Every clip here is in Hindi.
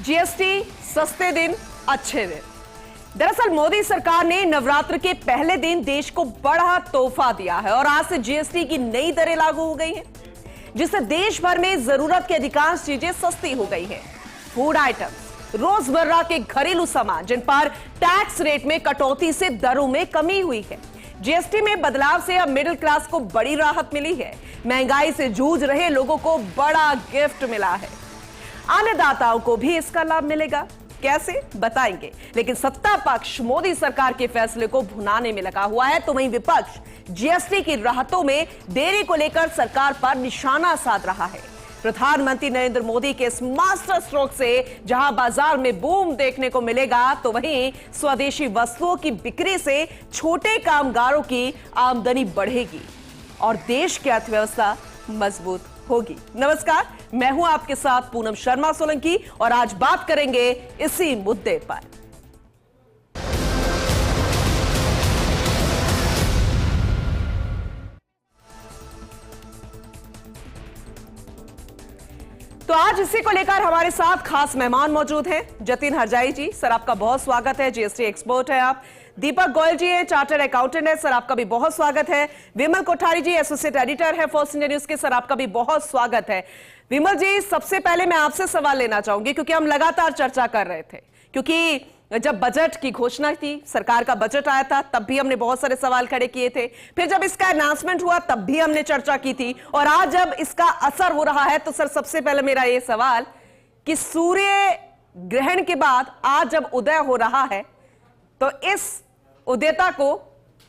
जीएसटी सस्ते दिन अच्छे दिन। दरअसल मोदी सरकार ने नवरात्र के पहले दिन देश को बड़ा तोहफा दिया है और आज से जीएसटी की नई दरें लागू हो गई हैं, जिससे देश भर में जरूरत की अधिकांश चीजें सस्ती हो गई हैं। फूड आइटम्स, रोजमर्रा के घरेलू सामान जिन पर टैक्स रेट में कटौती से दरों में कमी हुई है। जीएसटी में बदलाव से अब मिडिल क्लास को बड़ी राहत मिली है। महंगाई से जूझ रहे लोगों को बड़ा गिफ्ट मिला है। अन्नदाताओं को भी इसका लाभ मिलेगा, कैसे बताएंगे। लेकिन सत्ता पक्ष मोदी सरकार के फैसले को भुनाने में लगा हुआ है, तो वहीं विपक्ष जीएसटी की राहतों में देरी को लेकर सरकार पर निशाना साध रहा है। प्रधानमंत्री नरेंद्र मोदी के इस मास्टर स्ट्रोक से जहां बाजार में बूम देखने को मिलेगा, तो वहीं स्वदेशी वस्तुओं की बिक्री से छोटे कामगारों की आमदनी बढ़ेगी और देश की अर्थव्यवस्था मजबूत होगी। नमस्कार, मैं हूं आपके साथ पूनम शर्मा सोलंकी और आज बात करेंगे इसी मुद्दे पर। तो आज इसी को लेकर हमारे साथ खास मेहमान मौजूद हैं। जतिन हरजाई जी, सर आपका बहुत स्वागत है। जीएसटी एक्सपर्ट है आप। दीपक गोयल जी है, चार्टर्ड अकाउंटेंट है, सर आपका भी बहुत स्वागत है। विमल कोठारी जी एसोसिएट एडिटर है फर्स्ट इंडिया न्यूज के, सर आपका भी बहुत स्वागत है। विमल जी, सबसे पहले मैं आपसे सवाल लेना चाहूंगी क्योंकि हम लगातार चर्चा कर रहे थे, क्योंकि जब बजट की घोषणा थी, सरकार का बजट आया था, तब भी हमने बहुत सारे सवाल खड़े किए थे। फिर जब इसका अनाउंसमेंट हुआ तब भी हमने चर्चा की थी, और आज जब इसका असर हो रहा है तो सर सबसे पहले मेरा ये सवाल कि सूर्य ग्रहण के बाद आज जब उदय हो रहा है, तो इस उदयता को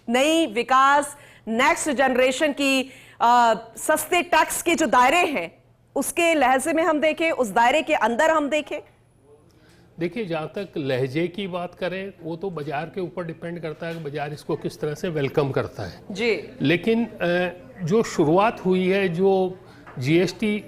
नई विकास, नेक्स्ट जनरेशन की सस्ते टैक्स के जो दायरे हैं उसके लहजे में हम देखें, उस दायरे के अंदर हम देखें। देखिए, जहाँ तक लहजे की बात करें वो तो बाजार के ऊपर डिपेंड करता है कि बाजार इसको किस तरह से वेलकम करता है जी। लेकिन जो शुरुआत हुई है, जो जीएसटी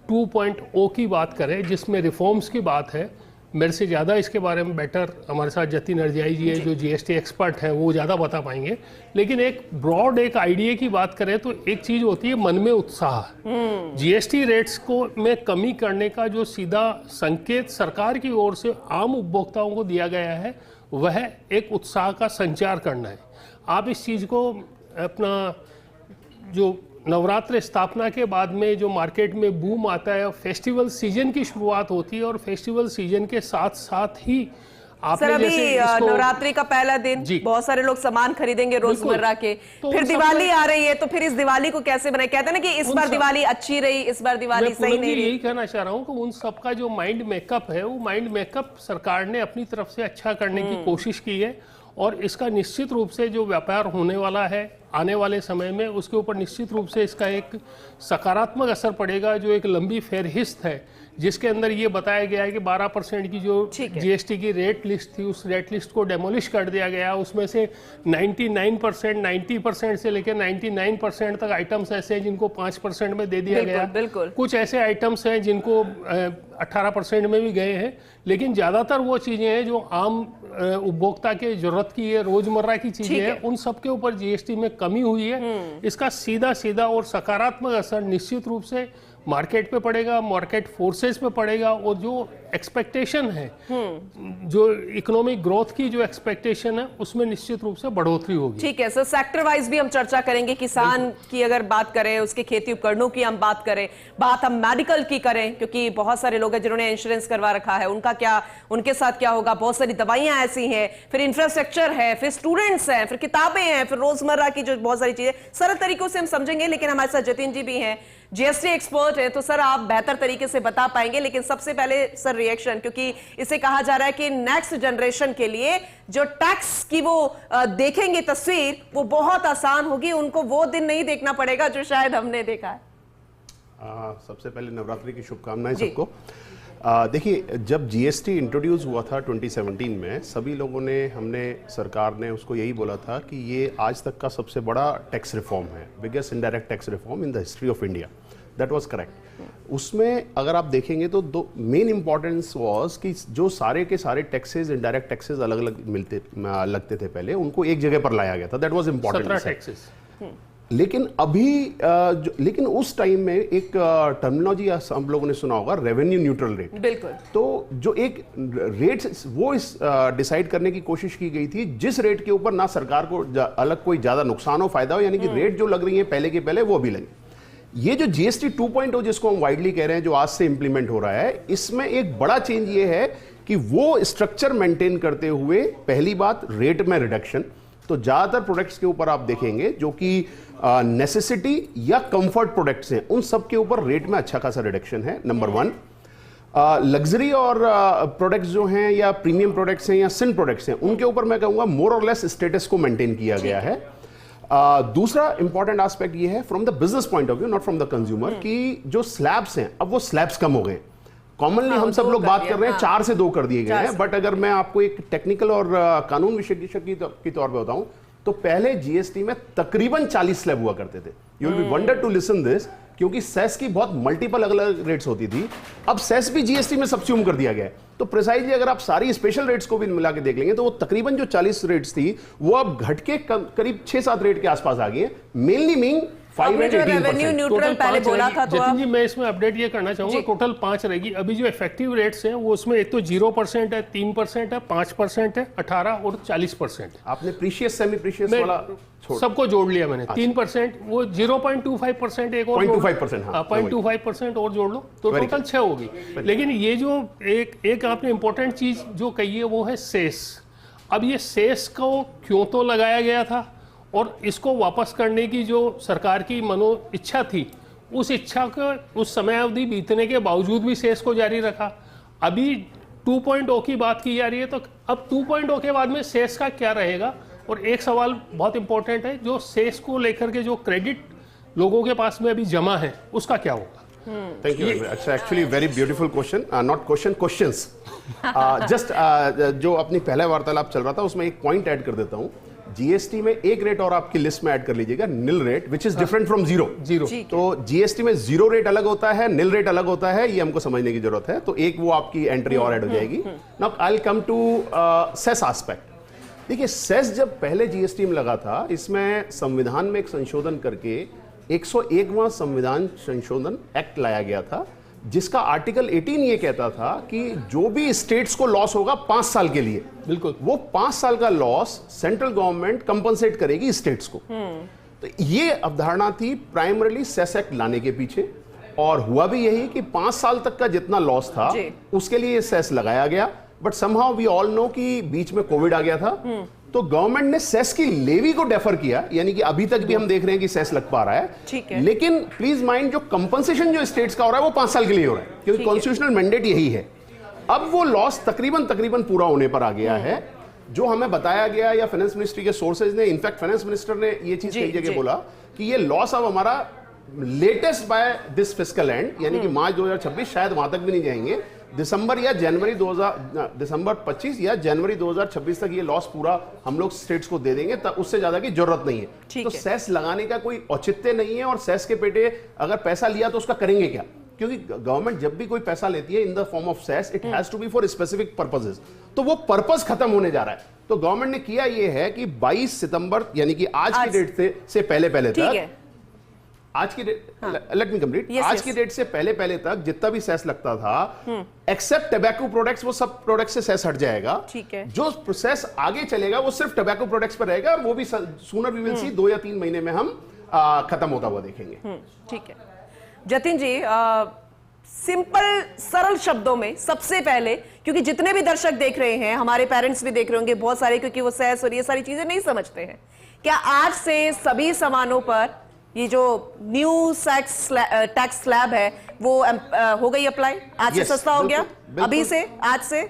2.0 की बात करें, जिसमें रिफॉर्म्स की बात है, मेरे से ज़्यादा इसके बारे में बेटर हमारे साथ जतिन हरजाई जी है जो जीएसटी एक्सपर्ट हैं, वो ज़्यादा बता पाएंगे। लेकिन एक ब्रॉड एक आइडिया की बात करें तो एक चीज़ होती है मन में उत्साह। जीएसटी रेट्स को में कमी करने का जो सीधा संकेत सरकार की ओर से आम उपभोक्ताओं को दिया गया है, वह एक उत्साह का संचार करना है। आप इस चीज़ को अपना जो नवरात्र स्थापना के बाद में जो मार्केट में बूम आता है, फेस्टिवल सीजन की शुरुआत होती है और फेस्टिवल सीजन के साथ साथ ही सर अभी नवरात्रि का पहला दिन, बहुत सारे लोग सामान खरीदेंगे रोजमर्रा के, तो फिर दिवाली आ रही है, तो फिर इस दिवाली को कैसे बनाए। कहते हैं ना कि इस बार दिवाली अच्छी रही, इस बार दिवाली सही नहीं रही। यही कहना चाह रहा हूँ कि उन सबका जो माइंड मेकअप है, वो माइंड मेकअप सरकार ने अपनी तरफ से अच्छा करने की कोशिश की है, और इसका निश्चित रूप से जो व्यापार होने वाला है आने वाले समय में, उसके ऊपर निश्चित रूप से इसका एक सकारात्मक असर पड़ेगा। जो एक लंबी फेरहिस्त है जिसके अंदर ये बताया गया है कि 12% की जो जीएसटी की रेट लिस्ट थी, उस रेट लिस्ट को डेमोलिश कर दिया गया। उसमें से 99%, 90% से लेकर 99% तक आइटम्स ऐसे हैं जिनको 5% में दे दिया गया। कुछ ऐसे आइटम्स हैं जिनको 18% में भी गए हैं, लेकिन ज़्यादातर वो चीज़ें हैं जो आम उपभोक्ता के जरूरत की है, रोजमर्रा की चीज़ें हैं, उन सब के ऊपर जीएसटी में कमी हुई है। इसका सीधा और सकारात्मक असर निश्चित रूप से मार्केट पे पड़ेगा, मार्केट फोर्सेस पे पड़ेगा, और जो एक्सपेक्टेशन है, जो इकोनॉमिक ग्रोथ की जो एक्सपेक्टेशन है, उसमें निश्चित रूप से बढ़ोतरी होगी। ठीक है सर, सेक्टर वाइज भी हम चर्चा करेंगे। किसान की अगर बात करें, उसके खेती उपकरणों की हम बात करें, बात हम मेडिकल की करें, क्योंकि बहुत सारे लोग हैं जिन्होंने इंश्योरेंस करवा रखा है, उनका क्या, उनके साथ क्या होगा। बहुत सारी दवाइयां ऐसी हैं, फिर इंफ्रास्ट्रक्चर है, फिर स्टूडेंट्स हैं, फिर किताबें हैं, फिर रोजमर्रा की जो बहुत सारी चीजें सरल तरीकों से हम समझेंगे। लेकिन हमारे साथ जतिन जी भी हैं, जीएसटी एक्सपर्ट है, तो सर आप बेहतर तरीके से बता पाएंगे। लेकिन सबसे पहले सर रिएक्शन, क्योंकि इसे कहा जा रहा है कि नेक्स्ट जनरेशन के लिए जो टैक्स की वो देखेंगे तस्वीर, वो बहुत आसान होगी, उनको वो दिन नहीं देखना पड़ेगा जो शायद हमने देखा है। सबसे पहले नवरात्रि की शुभकामनाएं सबको। देखिए, जब जीएसटी इंट्रोड्यूस हुआ था 2017 में, सभी लोगों ने, हमने, सरकार ने उसको यही बोला था कि ये आज तक का सबसे बड़ा टैक्स रिफॉर्म है, biggest indirect tax reform in the history of India. That was correct. उसमें अगर आप देखेंगे तो दो मेन इंपॉर्टेंस वाज कि जो सारे के सारे टैक्सेस, इनडायरेक्ट टैक्सेस अलग अलग लगते थे पहले, उनको एक जगह पर लाया गया था। That was important. लेकिन अभी लेकिन उस टाइम में एक टर्मिनोलॉजी हम लोगों ने सुना होगा, रेवेन्यू न्यूट्रल रेट। बिल्कुल। तो जो एक रेट वो इस डिसाइड करने की कोशिश की गई थी जिस रेट के ऊपर ना सरकार को अलग कोई ज्यादा नुकसान हो, फायदा हो, यानी कि रेट जो लग रही है पहले के पहले वो भी लगे। ये जो जीएसटी 2.0 जिसको हम वाइडली कह रहे हैं, जो आज से इंप्लीमेंट हो रहा है, इसमें एक बड़ा चेंज ये है कि वो स्ट्रक्चर मेंटेन करते हुए पहली बात रेट में रिडक्शन। तो ज्यादातर प्रोडक्ट्स के ऊपर आप देखेंगे जो कि नेसेसिटी या कंफर्ट प्रोडक्ट्स हैं, उन सब के ऊपर रेट में अच्छा खासा रिडक्शन है, नंबर 1। लग्जरी और प्रोडक्ट्स जो हैं या प्रीमियम प्रोडक्ट्स हैं या सिन प्रोडक्ट्स हैं, उनके ऊपर मैं कहूंगा मोर और लेस स्टेटस को मेंटेन किया गया है। दूसरा इंपॉर्टेंट एस्पेक्ट ये है from the business point of view, not from the consumer, कि जो स्लैब्स हैं अब वो स्लैब्स कम हो गए। कॉमनली हम सब लोग बात कर रहे हैं 4 से 2 कर दिए गए हैं, बट अगर मैं आपको एक टेक्निकल और कानून विशेषज्ञ की तौर पे बताऊं तो पहले जीएसटी में तकरीबन 40 स्लैब हुआ करते थे। You will be wonder to listen this, क्योंकि सेस की बहुत मल्टीपल अलग अलग रेट्स होती थी। अब सेस भी जीएसटी में सब्स्यूम कर दिया गया है। तो प्रिसाइजली अगर आप सारी स्पेशल रेट्स को भी मिला के देख लेंगे तो वो तकरीबन जो 40 रेट्स थी वो अब घट के करीब 6-7 रेट के आसपास आ गई है, मेनली मीइंग 5 आपने जो रेवेन्यू न्यूट्रल पहले बोला था, तो जतिन जी मैं इसमें अपडेट ये करना चाहूंगा, टोटल 5 रहेगी। अभी जो इफेक्टिव रेट्स हैं वो उसमें एक तो 0% है, 3% है, 5% है, 18 और 40%। आपने प्रीशियस सेमी प्रीशियस वाला सबको जोड़ लिया मैंने। 3% वो 0.25% एक और 0.25%, हाँ, 0.25% और जोड़ लो तो टोटल 6 होगी। लेकिन ये जो एक आपने इंपॉर्टेंट चीज जो कही है वो है सेस। अब ये सेस को क्यों तो लगाया गया था और इसको वापस करने की जो सरकार की मनो इच्छा थी, उस इच्छा को उस समय अवधि बीतने के बावजूद भी सेस को जारी रखा। अभी 2.0 की बात की जा रही है, तो अब 2.0 के बाद में सेस का क्या रहेगा? और एक सवाल बहुत इंपॉर्टेंट है, जो सेस को लेकर के जो क्रेडिट लोगों के पास में अभी जमा है उसका क्या होगा? Thank you. अच्छा, actually very beautiful question, not question, questions. Just जो अपनी पहला वार्तालाप चल रहा था उसमें एक पॉइंट ऐड कर देता हूं। जीएसटी में एक रेट और आपकी लिस्ट में ऐड कर लीजिएगा, nil rate, which is different from zero. तो जीएसटी में 0 रेट अलग होता है, निल रेट अलग होता है, ये हमको समझने की जरूरत है। तो एक वो आपकी एंट्री और ऐड हो जाएगी। Now I will come to cess aspect. देखिए, सेस जब पहले जीएसटी में लगा था, इसमें संविधान में एक संशोधन करके 101वां संविधान संशोधन एक्ट लाया गया था, जिसका आर्टिकल 18 ये कहता था कि जो भी स्टेट्स को लॉस होगा 5 साल के लिए, बिल्कुल वो 5 साल का लॉस सेंट्रल गवर्नमेंट कंपनसेट करेगी स्टेट्स को। तो ये अवधारणा थी प्राइमरीली सेस एक्ट लाने के पीछे, और हुआ भी यही कि 5 साल तक का जितना लॉस था उसके लिए सेस लगाया गया। But somehow we all know कि बीच में कोविड आ गया था, तो गवर्नमेंट ने सेस की लेवी को डेफर किया, यानी कि अभी तक भी हम देख रहे हैं कि सेस लग पा रहा है, ठीक है। लेकिन प्लीज माइंड, जो कंपनसेशन जो स्टेट्स का हो रहा है वो 5 साल के लिए हो रहा है, क्योंकि कॉन्स्टिट्यूशनल मैंडेट यही है। अब वो लॉस तकरीबन पूरा होने पर आ गया है। जो हमें बताया गया या फाइनेंस मिनिस्ट्री के सोर्सेज ने, इनफैक्ट फाइनेंस मिनिस्टर ने ये चीज कई जगह बोला कि ये लॉस अब हमारा latest by this fiscal and, यानी कि मार्च 2026, शायद वहां तक भी नहीं जाएंगे, दिसंबर 25 या जनवरी 2026 तक ये लॉस पूरा हम लोग स्टेट्स को दे देंगे, तब उससे ज्यादा की जरूरत नहीं है। तो सेस लगाने का कोई औचित्य नहीं है, और सेस के पेटे अगर पैसा लिया तो उसका करेंगे क्या? क्योंकि गवर्नमेंट जब भी कोई पैसा लेती है in the form of cess, it has to be for specific purposes. तो वो पर्पस खत्म होने जा रहा है। तो गवर्नमेंट ने किया ये है कि 22 सितंबर यानी कि आज की डेट से पहले तक, आज की डेट, लेट मी कंप्लीट, आज की डेट से पहले तक जितना भी सेस लगता था, एक्सेप्ट टबैको प्रोडक्ट्स, वो सब प्रोडक्ट से सेस हट जाएगा। ठीक है। जो प्रोसेस आगे चलेगा वो सिर्फ टबैको प्रोडक्ट्स पर रहेगा, और वो भी सूनर वी विल सी 2 या 3 महीने में हम खत्म होता हुआ देखेंगे। ठीक है जतिन जी, सिंपल सरल शब्दों में सबसे पहले, क्योंकि जितने भी दर्शक देख रहे हैं, हमारे पेरेंट्स भी देख रहे होंगे बहुत सारे, क्योंकि वो सेस और ये सारी चीजें नहीं समझते हैं, क्या आज से सभी सामानों पर ये जो न्यू टैक्स स्लैब है वो हो गई अप्लाई? आज से सस्ता हो गया? अभी से, आज से?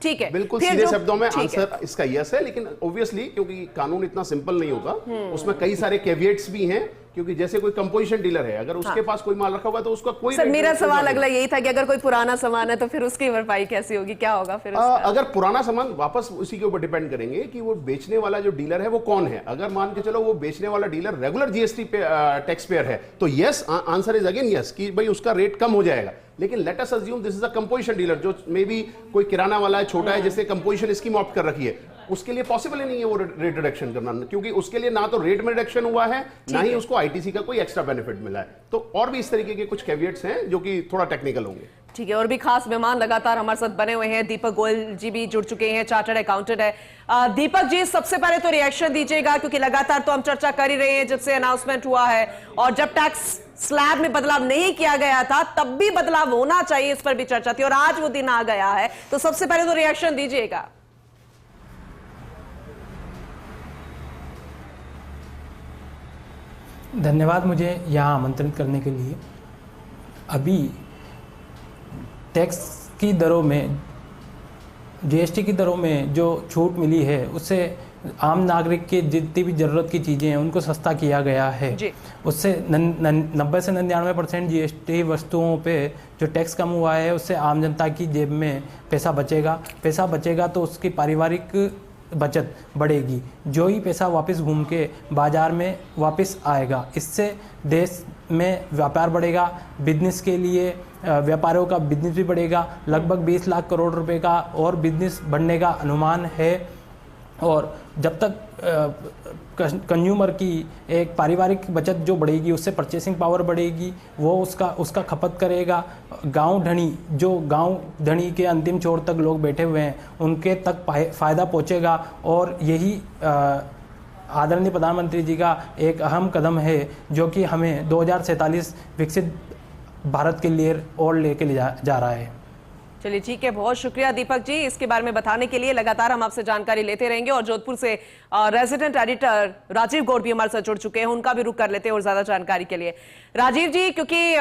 ठीक है, बिल्कुल सीधे शब्दों में आंसर इसका यस है। लेकिन ऑब्वियसली क्योंकि कानून इतना सिंपल नहीं होगा, उसमें कई सारे कैविएट्स भी हैं, क्योंकि जैसे कोई कंपोजिशन डीलर है, अगर उसके पास कोई माल रखा हुआ है तो उसका कोई, सर मेरा सवाल अगला यही था कि अगर कोई पुराना सामान है तो फिर उसकी भरपाई कैसी होगी, क्या होगा फिर अगर पुराना सामान, वापस उसी के ऊपर डिपेंड करेंगे कि वो बेचने वाला जो डीलर है वो कौन है। अगर मान के चलो वो बेचने वाला dealer regular GST tax payer है तो yes, answer is again yes, कि भाई उसका रेट कम हो जाएगा। लेकिन let us assume this is a composition dealer, जो मे बी कोई किराना वाला है, छोटा है, जिससे कंपोजिशन स्कीम ऑप्ट कर रखी है, उसके लिए पॉसिबल ही नहीं है वो रेट रिडक्शन करना, क्योंकि उसके लिए ना तो रेट में रिडक्शन हुआ है, ना ही उसको आईटीसी का कोई एक्स्ट्रा बेनिफिट मिला है। तो और भी इस तरीके के कुछ कैविएट्स हैं जो कि थोड़ा टेक्निकल होंगे। ठीक है, और भी खास मेहमान लगातार हमारे साथ बने हुए हैं। दीपक गोयल जी भी जुड़ चुके हैं, चार्टर्ड अकाउंटेंट है। दीपक जी, सबसे पहले तो रिएक्शन दीजिएगा, क्योंकि लगातार तो हम चर्चा कर ही रहे हैं जब से अनाउंसमेंट हुआ है, और जब टैक्स स्लैब में बदलाव नहीं किया गया था तब भी बदलाव होना चाहिए, इस पर भी चर्चा थी, और आज वो दिन आ गया है, तो सबसे पहले तो रिएक्शन दीजिएगा। धन्यवाद मुझे यहाँ आमंत्रित करने के लिए। अभी टैक्स की दरों में, जीएसटी की दरों में जो छूट मिली है उससे आम नागरिक की जितनी भी ज़रूरत की चीज़ें हैं उनको सस्ता किया गया है। उससे 90 से 99% जीएसटी वस्तुओं पे जो टैक्स कम हुआ है उससे आम जनता की जेब में पैसा बचेगा तो उसकी पारिवारिक बचत बढ़ेगी, जो ही पैसा वापस घूम के बाज़ार में वापस आएगा। इससे देश में व्यापार बढ़ेगा, बिजनेस के लिए व्यापारियों का बिजनेस भी बढ़ेगा। लगभग 20 लाख करोड़ रुपए का और बिजनेस बढ़ने का अनुमान है, और जब तक कंज्यूमर की एक पारिवारिक बचत जो बढ़ेगी उससे परचेसिंग पावर बढ़ेगी, वो उसका खपत करेगा। गांव धनी के अंतिम छोर तक लोग बैठे हुए हैं, उनके तक फ़ायदा पहुंचेगा, और यही आदरणीय प्रधानमंत्री जी का एक अहम कदम है जो कि हमें 2047 विकसित भारत के लिए और लेके जा रहा है। चलिए ठीक है, बहुत शुक्रिया दीपक जी इसके बारे में बताने के लिए। लगातार हम आपसे जानकारी लेते रहेंगे, और जोधपुर से रेजिडेंट एडिटर राजीव गौड़ भी हमारे साथ जुड़ चुके हैं, उनका भी रुख कर लेते हैं और ज्यादा जानकारी के लिए। राजीव जी, क्योंकि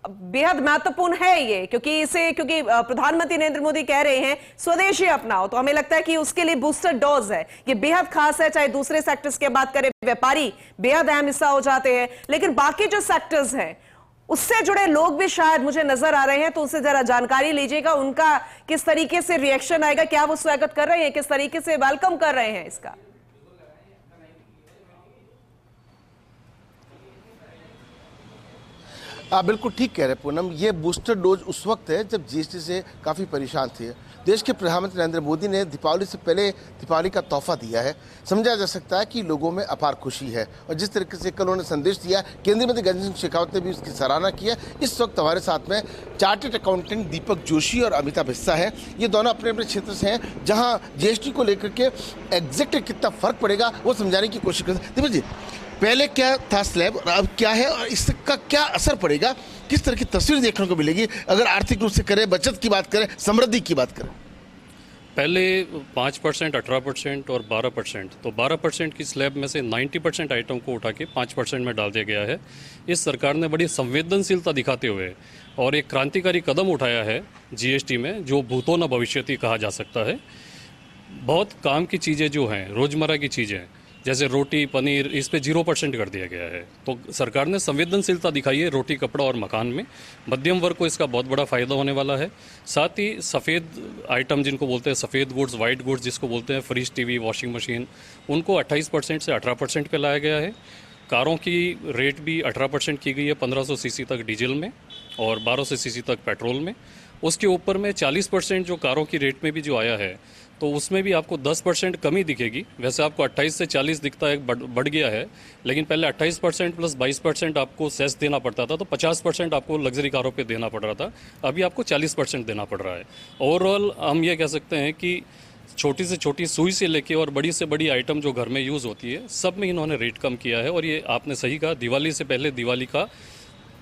बेहद महत्वपूर्ण है ये, क्योंकि प्रधानमंत्री नरेंद्र मोदी कह रहे हैं स्वदेशी अपनाओ, तो हमें लगता है कि उसके लिए बूस्टर डोज है, ये बेहद खास है। चाहे दूसरे सेक्टर्स की बात करें, व्यापारी बेहद अहम हिस्सा हो जाते हैं, लेकिन बाकी जो सेक्टर्स हैं उससे जुड़े लोग भी शायद मुझे नजर आ रहे हैं, तो उससे जरा जानकारी लीजिएगा, उनका किस तरीके से रिएक्शन आएगा, क्या वो स्वागत कर रहे हैं, किस तरीके से वेलकम कर रहे हैं इसका। आप बिल्कुल ठीक कह रहे हैं पूनम, ये बूस्टर डोज उस वक्त है जब जीएसटी से काफ़ी परेशान थे। देश के प्रधानमंत्री नरेंद्र मोदी ने दीपावली से पहले दीपावली का तोहफा दिया है। समझा जा सकता है कि लोगों में अपार खुशी है, और जिस तरीके से कल उन्होंने संदेश दिया, केंद्रीय मंत्री गजेंद्र सिंह शेखावत ने भी उसकी सराहना की है। इस वक्त हमारे साथ में चार्टर्ड अकाउंटेंट दीपक जोशी और अमिताभ हिस्सा है। ये दोनों अपने अपने क्षेत्र से हैं, जहाँ जीएसटी को लेकर के एग्जैक्ट कितना फर्क पड़ेगा वो समझाने की कोशिश करते हैं। दीपक जी, पहले क्या था स्लैब और अब क्या है, और इसका क्या असर पड़ेगा, किस तरह की तस्वीर देखने को मिलेगी अगर आर्थिक रूप से करें, बचत की बात करें, समृद्धि की बात करें? पहले 5%, 18% और 12%, तो 12% की स्लैब में से 90% आइटम को उठा के 5% में डाल दिया गया है। इस सरकार ने बड़ी संवेदनशीलता दिखाते हुए और एक क्रांतिकारी कदम उठाया है जीएसटी में, जो भूतो न भविष्यति कहा जा सकता है। बहुत काम की चीज़ें जो हैं, रोज़मर्रा की चीज़ें जैसे रोटी, पनीर, इस पे 0% कर दिया गया है। तो सरकार ने संवेदनशीलता दिखाई है रोटी, कपड़ा और मकान में। मध्यम वर्ग को इसका बहुत बड़ा फायदा होने वाला है। साथ ही सफ़ेद आइटम जिनको बोलते हैं सफ़ेद गुड्स, वाइट गुड्स जिसको बोलते हैं, फ्रिज, टीवी, वॉशिंग मशीन, उनको 28% से 18% पे लाया गया है। कारों की रेट भी 18% की गई है 1500 सीसी तक डीजल में और 1200 सीसी तक पेट्रोल में। उसके ऊपर में 40% जो कारों की रेट में भी जो आया है, तो उसमें भी आपको 10% कमी दिखेगी। वैसे आपको 28 से 40 दिखता है, बढ़ गया है, लेकिन पहले 28% प्लस 22% आपको सेस देना पड़ता था, तो 50% आपको लग्जरी कारों पे देना पड़ रहा था, अभी आपको 40% देना पड़ रहा है। ओवरऑल हम ये कह सकते हैं कि छोटी से छोटी सुई से लेके और बड़ी से बड़ी आइटम जो घर में यूज़ होती है, सब में इन्होंने रेट कम किया है। और ये आपने सही कहा, दिवाली से पहले दिवाली का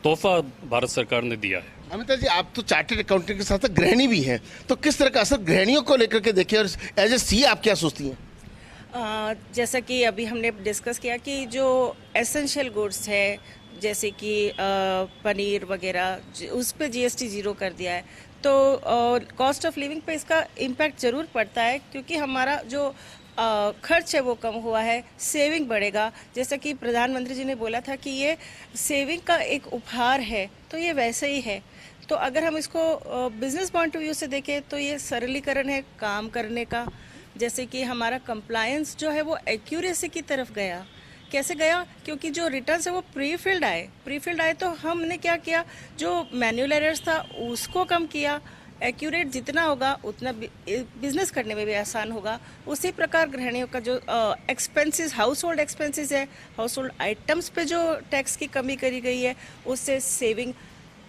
तोहफा भारत सरकार ने दिया है। अमिता जी, आप तो चार्टर्ड अकाउंटेंट के साथ साथ गृहिणी भी हैं, तो किस तरह का असर गृहिणियों को लेकर के देखिए, और एज ए सीए आप क्या सोचती हैं? जैसा कि अभी हमने डिस्कस किया कि जो एसेंशियल गुड्स है जैसे कि पनीर वगैरह, उस पर जीएसटी 0 कर दिया है, तो कॉस्ट ऑफ लिविंग पे इसका इम्पैक्ट ज़रूर पड़ता है, क्योंकि हमारा जो खर्च है वो कम हुआ है, सेविंग बढ़ेगा। जैसा कि प्रधानमंत्री जी ने बोला था कि ये सेविंग का एक उपहार है, तो ये वैसे ही है। तो अगर हम इसको बिजनेस पॉइंट ऑफ व्यू से देखें तो ये सरलीकरण है काम करने का। जैसे कि हमारा कंप्लायंस जो है वो एक्यूरेसी की तरफ गया, कैसे गया? क्योंकि जो रिटर्न्स है वो प्री फिल्ड आए तो हमने क्या किया, जो मैनुअल एरर्स था उसको कम किया। एक्यूरेट जितना होगा उतना बिजनेस करने में भी आसान होगा। उसी प्रकार गृहिणियों का जो एक्सपेंसेस, हाउस होल्ड एक्सपेंसेस है, हाउस होल्ड आइटम्स पे जो टैक्स की कमी करी गई है, उससे सेविंग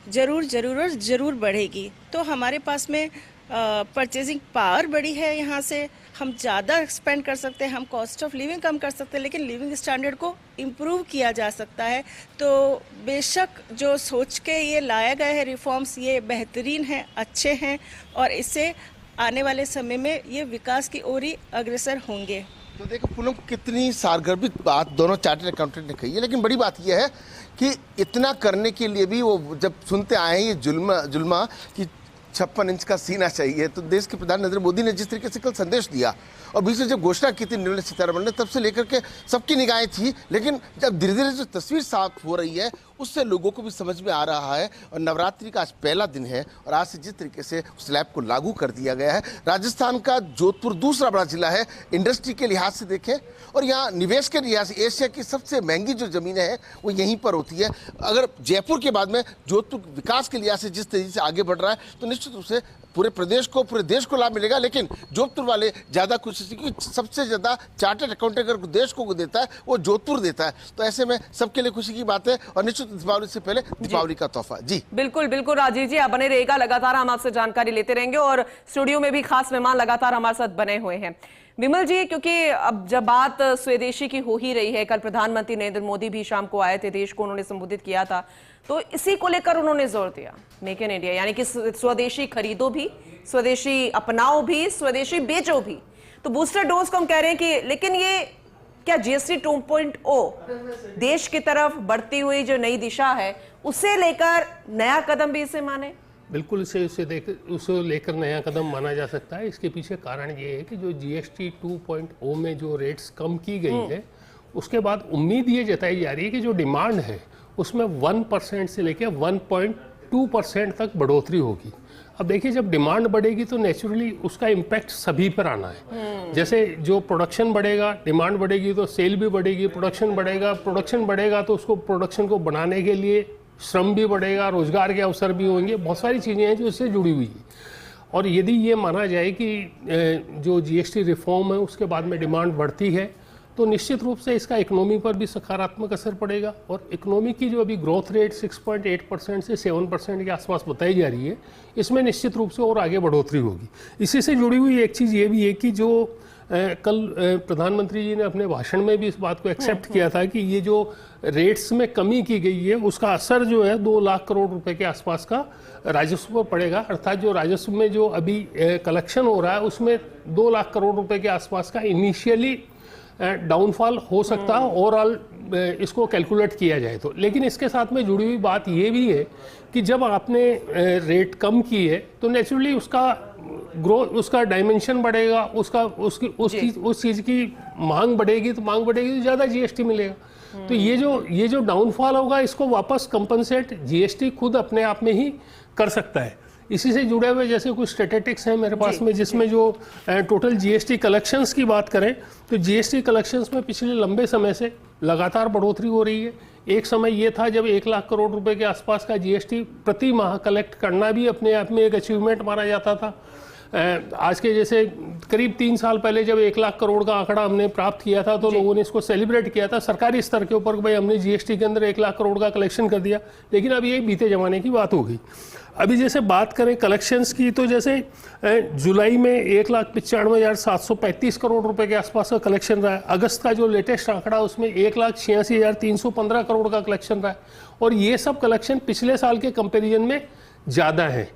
जरूर बढ़ेगी। तो हमारे पास में परचेजिंग पावर बड़ी है, यहाँ से हम ज़्यादा स्पेंड कर सकते हैं, हम कॉस्ट ऑफ लिविंग कम कर सकते हैं, लेकिन लिविंग स्टैंडर्ड को इम्प्रूव किया जा सकता है। तो बेशक जो सोच के ये लाया गया है रिफॉर्म्स, ये बेहतरीन हैं, अच्छे हैं, और इससे आने वाले समय में ये विकास की ओर ही अग्रसर होंगे। तो देखो पूनम, कितनी सारगर्भित बात दोनों चार्टर्ड अकाउंटेंट ने कही है, लेकिन बड़ी बात यह है कि इतना करने के लिए भी वो जब सुनते आए हैं ये जुल्मा कि 56 इंच का सीना चाहिए, तो देश के प्रधानमंत्री नरेंद्र मोदी ने जिस तरीके से कल संदेश दिया और बीच में जब घोषणा की थी निर्मला सीतारमण ने, तब से लेकर के सबकी निगाहें थी, लेकिन जब धीरे धीरे जो तस्वीर साफ हो रही है उससे लोगों को भी समझ में आ रहा है। और नवरात्रि का आज पहला दिन है और आज से जिस तरीके से उस स्लैब को लागू कर दिया गया है, राजस्थान का जोधपुर दूसरा बड़ा जिला है इंडस्ट्री के लिहाज से देखें, और यहाँ निवेश के लिहाज से एशिया की सबसे महंगी जो जमीनें हैं वो यहीं पर होती है। अगर जयपुर के बाद में जोधपुर विकास के लिहाज से जिस तेजी से आगे बढ़ रहा है, तो निश्चित रूप से पूरे प्रदेश को, पूरे देश को लाभ मिलेगा। लेकिन जोधपुर वाले ज़्यादा खुशी से, क्योंकि सबसे ज़्यादा चार्टर्ड अकाउंटेंट अगर देश को देता है वो जोधपुर देता है, तो ऐसे में सबके लिए खुशी की बात है। और निश्चित दीपावली से पहले दीपावली का तोहफा। जी बिल्कुल बिल्कुल राजीव जी, आप बने रहेगा, लगातार हम आपसे जानकारी लेते रहेंगे और स्टूडियो में भी खास मेहमान लगातार हमारे साथ बने हुए हैं। विमल जी, क्योंकि अब जब बात स्वदेशी की हो ही रही है, कल प्रधानमंत्री नरेंद्र मोदी भी शाम को आए थे, देश को उन्होंने संबोधित किया था, तो इसी को लेकर उन्होंने जोर दिया, मेक इन इंडिया, यानी कि स्वदेशी खरीदो भी, स्वदेशी अपनाओ भी, स्वदेशी बेचो भी। तो बूस्टर डोज को हम कह रहे हैं कि, लेकिन ये क्या जीएसटी 2.0 देश की तरफ बढ़ती हुई जो नई दिशा है उसे लेकर नया कदम भी इसे माने? बिल्कुल, उसे लेकर नया कदम माना जा सकता है। इसके पीछे कारण ये है कि जो जीएसटी 2.0 में जो रेट्स कम की गई है, उसके बाद उम्मीद ये जताई जा रही है कि जो डिमांड है उसमें 1% से लेकर 1.2% तक बढ़ोतरी होगी। अब देखिए, जब डिमांड बढ़ेगी तो नेचुरली उसका इम्पैक्ट सभी पर आना है। जैसे जो प्रोडक्शन बढ़ेगा, डिमांड बढ़ेगी तो सेल भी बढ़ेगी, प्रोडक्शन बढ़ेगा तो उसको प्रोडक्शन को बनाने के लिए श्रम भी बढ़ेगा, रोजगार के अवसर भी होंगे, बहुत सारी चीज़ें हैं जो इससे जुड़ी हुई हैं। और यदि ये माना जाए कि जो जीएसटी रिफॉर्म है उसके बाद में डिमांड बढ़ती है, तो निश्चित रूप से इसका इकोनॉमी पर भी सकारात्मक असर पड़ेगा। और इकोनॉमी की जो अभी ग्रोथ रेट 6.8% से 7% के आसपास बताई जा रही है, इसमें निश्चित रूप से और आगे बढ़ोतरी होगी। इसी से जुड़ी हुई एक चीज़ ये भी है कि जो कल प्रधानमंत्री जी ने अपने भाषण में भी इस बात को एक्सेप्ट किया था कि ये जो रेट्स में कमी की गई है उसका असर जो है 2 लाख करोड़ रुपए के आसपास का राजस्व पर पड़ेगा। अर्थात जो राजस्व में जो अभी कलेक्शन हो रहा है उसमें 2 लाख करोड़ रुपए के आसपास का इनिशियली डाउनफॉल हो सकता है ओवरऑल इसको कैलकुलेट किया जाए तो। लेकिन इसके साथ में जुड़ी हुई बात ये भी है कि जब आपने रेट कम की है तो नेचुरली उसका ग्रोथ, उसका डायमेंशन बढ़ेगा, उस चीज़ की मांग बढ़ेगी तो ज़्यादा जीएसटी मिलेगा। तो ये जो डाउनफॉल होगा इसको वापस कंपनसेट जीएसटी खुद अपने आप में ही कर सकता है। इसी से जुड़े हुए जैसे कुछ स्टैटिस्टिक्स हैं मेरे पास में, जिसमें जो टोटल जीएसटी कलेक्शंस की बात करें तो जीएसटी कलेक्शंस में पिछले लंबे समय से लगातार बढ़ोतरी हो रही है। एक समय ये था जब 1 लाख करोड़ रुपए के आसपास का जीएसटी प्रति माह कलेक्ट करना भी अपने आप में एक अचीवमेंट माना जाता था। आज के जैसे करीब 3 साल पहले जब 1 लाख करोड़ का आंकड़ा हमने प्राप्त किया था तो लोगों ने इसको सेलिब्रेट किया था सरकारी स्तर के ऊपर, भाई हमने जीएसटी के अंदर 1 लाख करोड़ का कलेक्शन कर दिया। लेकिन अब ये बीते जमाने की बात हो गई। अभी जैसे बात करें कलेक्शंस की तो जैसे जुलाई में 1,95,735 करोड़ रुपए के आसपास का कलेक्शन रहा है। अगस्त का जो लेटेस्ट आंकड़ा उसमें 1,86,315 करोड़ का कलेक्शन रहा है। और ये सब कलेक्शन पिछले साल के कंपैरिजन में ज़्यादा है,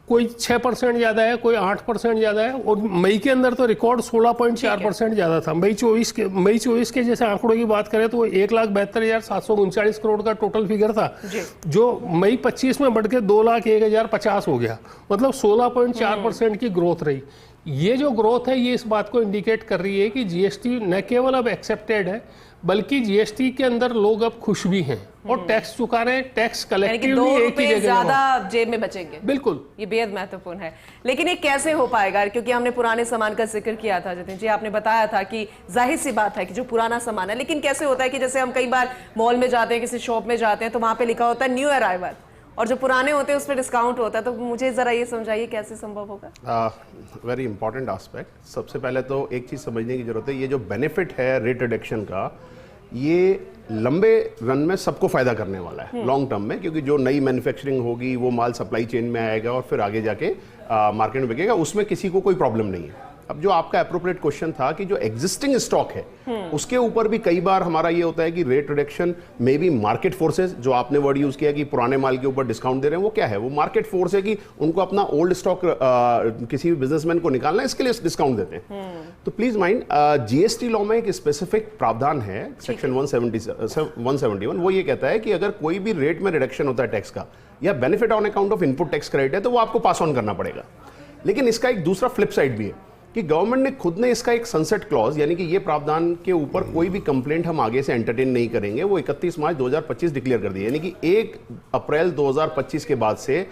कोई 6% ज़्यादा है, कोई 8% ज़्यादा है। और मई के अंदर तो रिकॉर्ड 16.4% ज़्यादा था। मई 24 के जैसे आंकड़ों की बात करें तो 1,72,739 करोड़ का टोटल फिगर था, जो मई 25 में बढ़ के 2,01,050 हो गया, मतलब 16.4% की ग्रोथ रही। ये जो ग्रोथ है ये इस बात को इंडिकेट कर रही है कि जीएसटी न केवल अब एक्सेप्टेड है बल्कि जीएसटी के अंदर लोग अब खुश भी हैं और टैक्स चुका रहे हैं, टैक्स कलेक्टिवली एक ही जगह ज्यादा जेब में बचेंगे। बिल्कुल, ये बेहद महत्वपूर्ण है। लेकिन ये कैसे हो पाएगा, क्योंकि हमने पुराने सामान का जिक्र किया था जतिन जी, आपने बताया था कि जाहिर सी बात है कि जो पुराना सामान है, लेकिन कैसे होता है कि जैसे हम कई बार मॉल में जाते हैं, किसी शॉप में जाते हैं तो वहां पे लिखा होता है न्यू अराइवल और जो पुराने होते हैं उस पर डिस्काउंट होता है, तो मुझे जरा ये समझाइए कैसे संभव होगा। Very important aspect. सबसे पहले तो एक चीज समझने की जरूरत है, ये जो बेनिफिट है रेट रिडक्शन का, ये लंबे रन में सबको फायदा करने वाला है, लॉन्ग टर्म में, क्योंकि जो नई मैन्युफैक्चरिंग होगी वो माल सप्लाई चेन में आएगा और फिर आगे जाके मार्केट में बिकेगा, उसमें किसी को कोई प्रॉब्लम नहीं है। अब जो आपका एप्रोप्रिएट क्वेश्चन था कि जो एग्जिस्टिंग स्टॉक है उसके ऊपर भी कई बार हमारा ये होता है कि रेट रिडक्शन में भी मार्केट फोर्सेस, जो आपने वर्ड यूज किया कि पुराने माल के ऊपर डिस्काउंट दे रहे हैं, वो क्या है, वो मार्केट फोर्स है कि उनको अपना ओल्ड स्टॉक किसी भी बिजनेसमैन को निकालना है, इसके लिए डिस्काउंट देते हैं। तो प्लीज माइंड, जीएसटी लॉ में एक स्पेसिफिक प्रावधान है, सेक्शन 171, वो ये कहता है कि अगर कोई भी रेट में रिडक्शन होता है टैक्स का या benefit on account of input tax credit है तो वो आपको पास ऑन करना पड़ेगा। लेकिन इसका एक दूसरा फ्लिप साइड भी है कि गवर्नमेंट ने खुद ने इसका एक सनसेट क्लॉज, यानी कि ये प्रावधान के ऊपर कोई भी कंप्लेंट हम आगे से एंटरटेन नहीं करेंगे, वो 31 मार्च 2025 डिक्लेयर कर दिया। यानी कि 1 अप्रैल 2025 के बाद से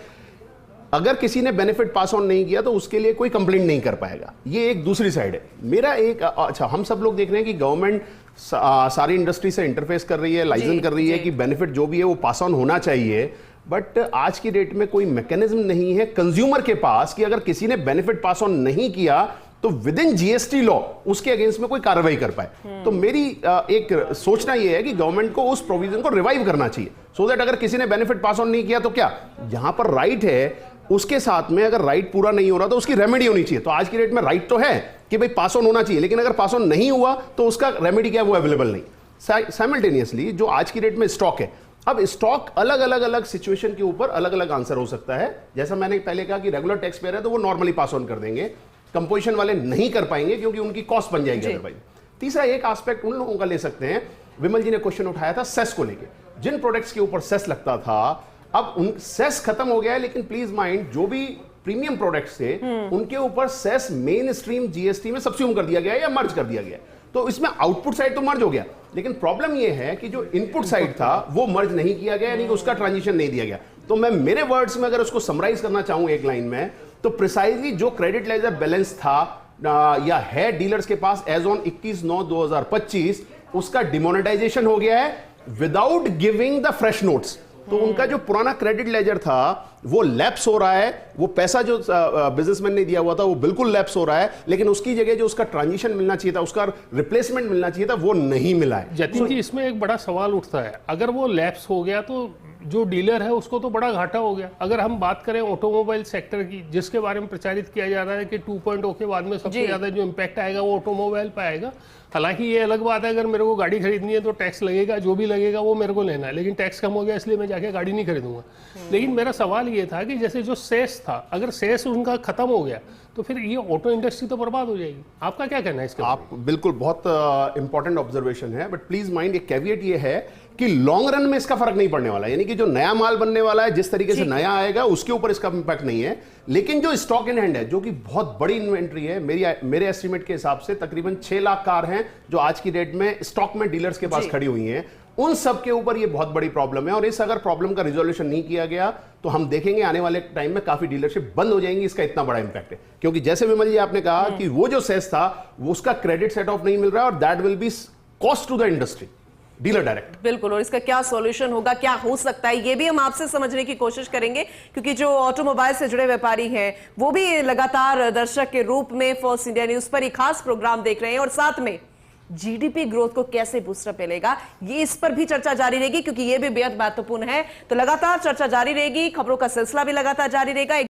अगर किसी ने बेनिफिट पास ऑन नहीं किया तो उसके लिए कोई कंप्लेंट नहीं कर पाएगा। ये एक दूसरी साइड है। मेरा एक अच्छा, हम सब लोग देख रहे हैं कि गवर्नमेंट सारी इंडस्ट्री से इंटरफेस कर रही है, लाइसेंस कर रही है कि बेनिफिट जो भी है वो पास ऑन होना चाहिए, बट आज की डेट में कोई मैकेनिज्म नहीं है कंज्यूमर के पास कि अगर किसी ने बेनिफिट पास ऑन नहीं किया तो विद इन जीएसटी लॉ उसके अगेंस्ट में कोई कार्रवाई कर पाए। तो मेरी एक सोचना यह है कि गवर्नमेंट को उस प्रोविजन को रिवाइव करना चाहिए, सो दैट अगर किसी ने बेनिफिट पास ऑन नहीं किया तो क्या, यहां पर राइट है, उसके साथ में अगर राइट पूरा नहीं हो रहा तो उसकी रेमेडी होनी चाहिए। तो आज की डेट में राइट तो है कि भाई पास ऑन होना चाहिए, लेकिन अगर पास ऑन नहीं हुआ तो उसका रेमेडी क्या है, वो अवेलेबल नहीं। साइमल्टेनियसली जो आज की डेट में स्टॉक है, अब स्टॉक अलग अलग सिचुएशन के ऊपर अलग अलग आंसर हो सकता है। जैसा मैंने पहले कहा कि रेगुलर टैक्स पेयर है तो वो नॉर्मली पास ऑन कर देंगे, कंपोजिशन वाले नहीं कर पाएंगे क्योंकि उनकी कॉस्ट बन जाएगी अदरवाइज। तीसरा एक एस्पेक्ट उन लोगों का ले सकते हैं, विमल जी ने क्वेश्चन उठाया था सेस को लेके, जिन प्रोडक्ट्स के ऊपर सेस लगता था अब उन सेस खत्म हो गया है, लेकिन प्लीज माइंड जो भी प्रीमियम प्रोडक्ट्स थे उनके ऊपर सेस मेन स्ट्रीम जीएसटी में सब्स्यूम कर दिया गया या मर्ज कर दिया गया। तो इसमें आउटपुट साइड तो मर्ज हो गया, लेकिन प्रॉब्लम यह है कि जो इनपुट साइड था वो मर्ज नहीं किया गया, यानी कि उसका ट्रांजिशन नहीं दिया गया। तो मैं मेरे वर्ड्स में अगर उसको समराइज करना चाहूं एक लाइन में, तो प्रिसाइजली जो क्रेडिट लेजर बैलेंस था या है डीलर्स के पास एज ऑन 21/9/2025 उसका डिमोनेटाइजेशन हो गया है without giving the fresh notes. तो उनका जो पुराना क्रेडिट लेजर था वो लैप्स हो रहा है, वो पैसा जो बिजनेसमैन ने दिया हुआ था वो बिल्कुल लैप्स हो रहा है, लेकिन उसकी जगह जो उसका ट्रांजिशन मिलना चाहिए था, उसका रिप्लेसमेंट मिलना चाहिए था, वो नहीं मिला है। जतिन जी, इसमें एक बड़ा सवाल उठता है, अगर वो लैप्स हो गया तो जो डीलर है उसको तो बड़ा घाटा हो गया। अगर हम बात करें ऑटोमोबाइल सेक्टर की, जिसके बारे में प्रचारित किया जा रहा है कि 2.0 के बाद में सबसे ज्यादा जो इम्पैक्ट आएगा वो ऑटोमोबाइल पे आएगा। हालांकि ये अलग बात है, अगर मेरे को गाड़ी खरीदनी है तो टैक्स लगेगा, जो भी लगेगा वो मेरे को लेना है, लेकिन टैक्स कम हो गया इसलिए मैं जाके गाड़ी नहीं खरीदूंगा। लेकिन मेरा सवाल ये था कि जैसे जो सेस था, अगर सेस उनका खत्म हो गया तो फिर ये ऑटो इंडस्ट्री तो बर्बाद हो जाएगी। आपका क्या कहना है इसके? आप बिल्कुल बहुत इंपॉर्टेंट ऑब्जर्वेशन है, बट प्लीज माइंड एक कैविएट ये है कि लॉन्ग रन में इसका फर्क नहीं पड़ने वाला, यानी कि जो नया माल बनने वाला है जिस तरीके से नया आएगा उसके ऊपर इसका इंपैक्ट नहीं है। लेकिन जो स्टॉक इन हैंड है, जो कि बहुत बड़ी इन्वेंट्री है, मेरे एस्टिमेट के हिसाब से तकरीबन 6 लाख कार हैं जो आज की डेट में स्टॉक में डीलर्स के पास खड़ी हुई हैं, उन सब के ऊपर ये बहुत बड़ी प्रॉब्लम है। और इस अगर प्रॉब्लम का रिजोल्यूशन नहीं किया गया तो हम देखेंगे आने वाले टाइम में काफी डीलरशिप बंद हो जाएंगी। इसका इतना बड़ा इंपैक्ट है क्योंकि जैसे विमल जी आपने कहा कि वो जो सेस था वो उसका क्रेडिट सेट ऑफ नहीं मिल रहा है और that will be cost to the industry, dealer direct. बिल्कुल, और इसका क्या सॉल्यूशन होगा, क्या हो सकता है, ये भी हम आपसे समझने की कोशिश करेंगे, क्योंकि जो ऑटोमोबाइल से जुड़े व्यापारी हैं वो भी लगातार दर्शक के रूप में फर्स्ट इंडिया न्यूज पर एक खास प्रोग्राम देख रहे हैं, और साथ में जीडीपी ग्रोथ को कैसे बूस्टअप मिलेगा, ये इस पर भी चर्चा जारी रहेगी, क्योंकि ये भी बेहद महत्वपूर्ण है। तो लगातार चर्चा जारी रहेगी, खबरों का सिलसिला भी लगातार जारी रहेगा।